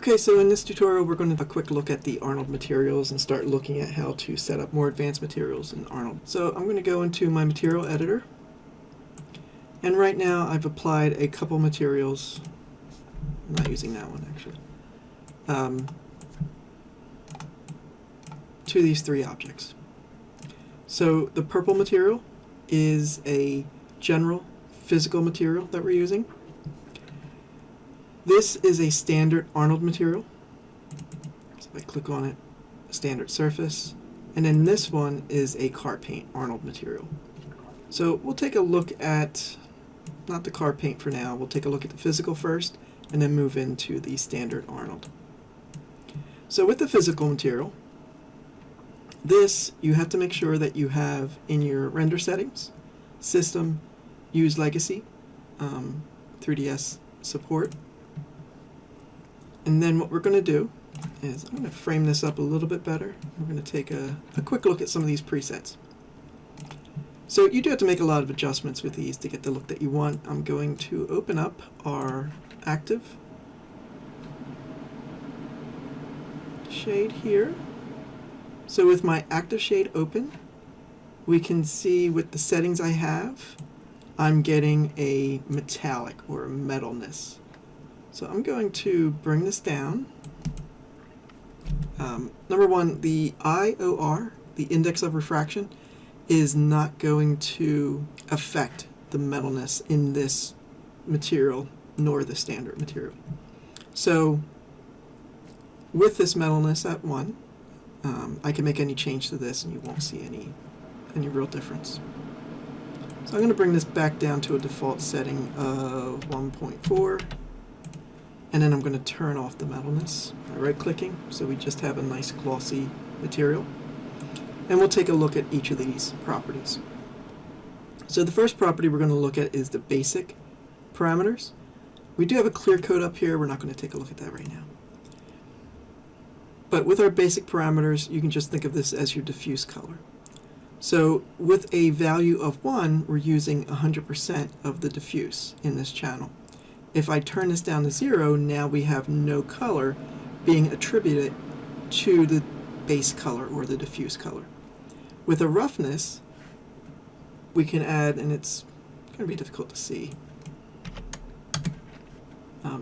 Okay, so in this tutorial we're going to have a quick look at the Arnold materials and start looking at how to set up more advanced materials in Arnold. So I'm going to go into my material editor, and right now I've applied a couple materials. I'm not using that one actually. To these three objects. So the purple material is a general physical material that we're using. This is a standard Arnold material. So if I click on it, standard surface. And then this one is a car paint Arnold material. So we'll take a look at, not the car paint for now, we'll take a look at the physical first and then move into the standard Arnold. So with the physical material, this you have to make sure that you have in your render settings, system, use legacy, 3ds support. And then what we're going to do is I'm going to frame this up a little bit better. We're going to take a quick look at some of these presets. So you do have to make a lot of adjustments with these to get the look that you want. I'm going to open up our active shade here. So with my active shade open, we can see with the settings I have, I'm getting a metallic or a metalness. So I'm going to bring this down. Number one, the IOR, the index of refraction, is not going to affect the metalness in this material nor the standard material. So with this metalness at 1, I can make any change to this and you won't see any real difference. So I'm going to bring this back down to a default setting of 1.4. And then I'm going to turn off the metalness by right-clicking, so we just have a nice glossy material. And we'll take a look at each of these properties. So the first property we're going to look at is the basic parameters. We do have a clear code up here. We're not going to take a look at that right now. But with our basic parameters, you can just think of this as your diffuse color. So with a value of 1, we're using 100% of the diffuse in this channel. If I turn this down to 0, now we have no color being attributed to the base color or the diffuse color. With a roughness, we can add, and it's going to be difficult to see.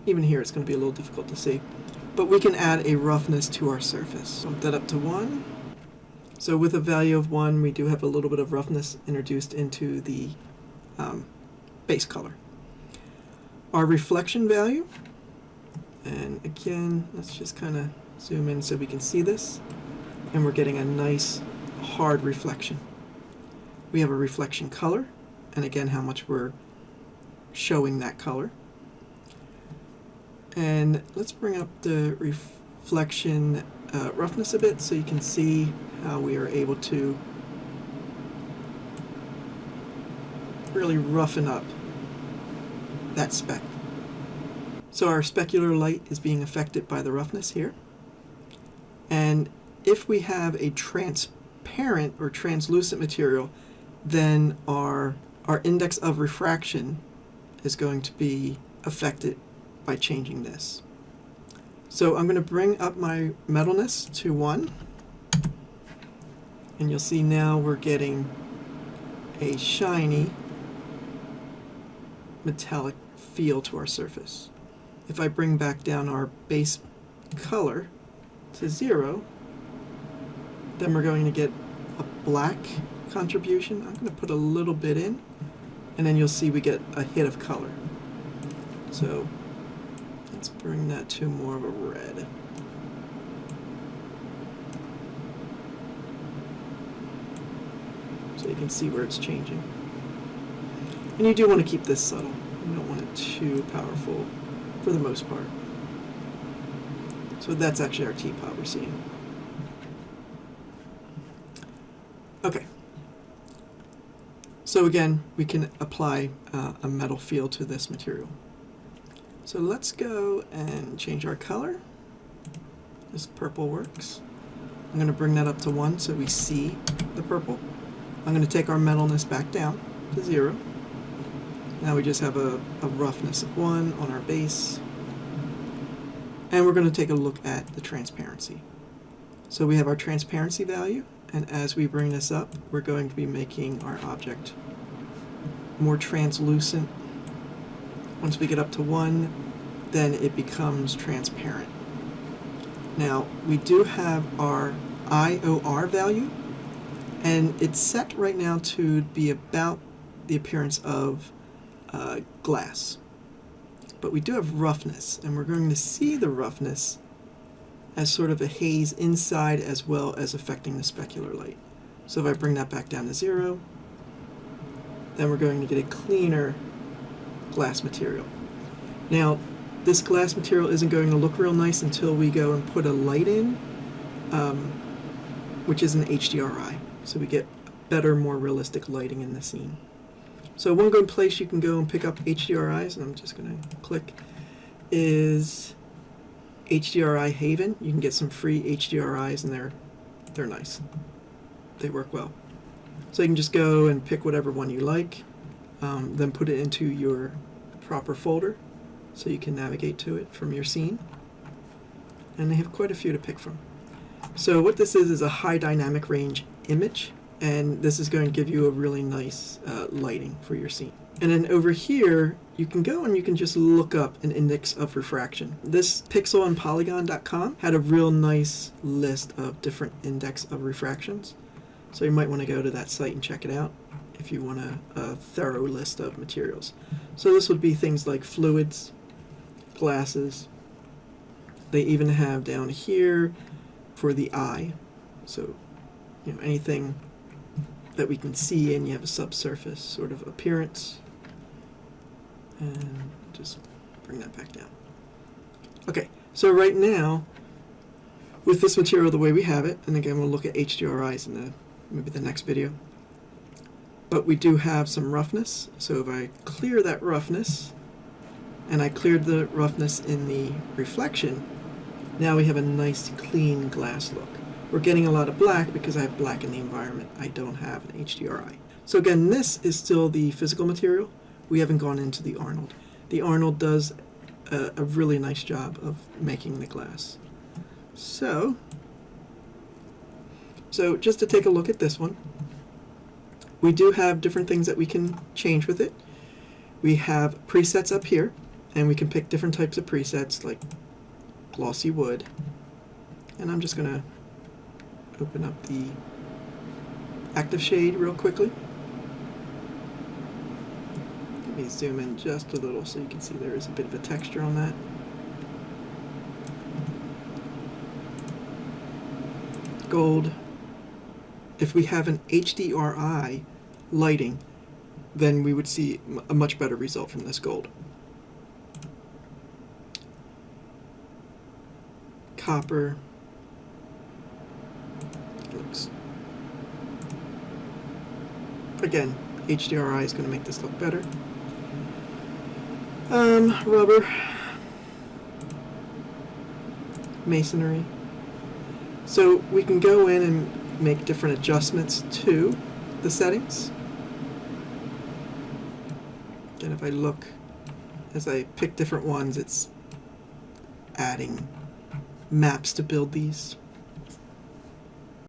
Even here it's going to be a little difficult to see. But we can add a roughness to our surface. Bump that up to 1. So with a value of 1, we do have a little bit of roughness introduced into the base color. Our reflection value, and again, let's just kind of zoom in so we can see this, and we're getting a nice hard reflection. We have a reflection color, and again how much we're showing that color. And let's bring up the reflection roughness a bit so you can see how we are able to really roughen up that speck. So our specular light is being affected by the roughness here. And if we have a transparent or translucent material, then our index of refraction is going to be affected by changing this. So I'm going to bring up my metalness to 1. And you'll see now we're getting a shiny metallic feel to our surface. If I bring back down our base color to 0, then we're going to get a black contribution. I'm going to put a little bit in, and then you'll see we get a hit of color. So let's bring that to more of a red. So you can see where it's changing. And you do want to keep this subtle. You don't want it too powerful for the most part. So that's actually our teapot we're seeing. Okay. So again, we can apply a metal feel to this material. So let's go and change our color. This purple works. I'm going to bring that up to 1 so we see the purple. I'm going to take our metalness back down to 0. Now we just have a roughness of 1 on our base. And we're going to take a look at the transparency. So we have our transparency value, and as we bring this up, we're going to be making our object more translucent. Once we get up to 1, then it becomes transparent. Now, we do have our IOR value, and it's set right now to be about the appearance of glass. But we do have roughness, and we're going to see the roughness as sort of a haze inside as well as affecting the specular light. So if I bring that back down to 0, then we're going to get a cleaner glass material. Now, this glass material isn't going to look real nice until we go and put a light in, which is an HDRI. So we get better, more realistic lighting in the scene. So one good place you can go and pick up HDRIs, and I'm just going to click, is HDRI Haven. You can get some free HDRIs, and they're nice. They work well. So you can just go and pick whatever one you like, then put it into your proper folder so you can navigate to it from your scene. And they have quite a few to pick from. So what this is a high dynamic range image, and this is going to give you a really nice lighting for your scene. And then over here, you can go and you can just look up an index of refraction. This pixelandpolygon.com had a real nice list of different index of refractions. So you might want to go to that site and check it out if you want a thorough list of materials. So this would be things like fluids, glasses. They even have down here for the eye. So, you know, anything that we can see, and you have a subsurface sort of appearance. And just bring that back down. Okay, so right now, with this material the way we have it, and again we'll look at HDRIs in maybe the next video, but we do have some roughness. So if I clear that roughness, and I cleared the roughness in the reflection, now we have a nice clean glass look. We're getting a lot of black because I have black in the environment. I don't have an HDRI. So again, this is still the physical material. We haven't gone into the Arnold. The Arnold does a really nice job of making the glass. So just to take a look at this one, we do have different things that we can change with it. We have presets up here, and we can pick different types of presets like glossy wood. And I'm just going to open up the active shade real quickly. Let me zoom in just a little so you can see there is a bit of a texture on that. Gold. If we have an HDRI lighting, then we would see a much better result from this gold. Copper. Looks. Again, HDRI is going to make this look better. Rubber. Masonry. So we can go in and make different adjustments to the settings. And if I look, as I pick different ones, it's adding maps to build these.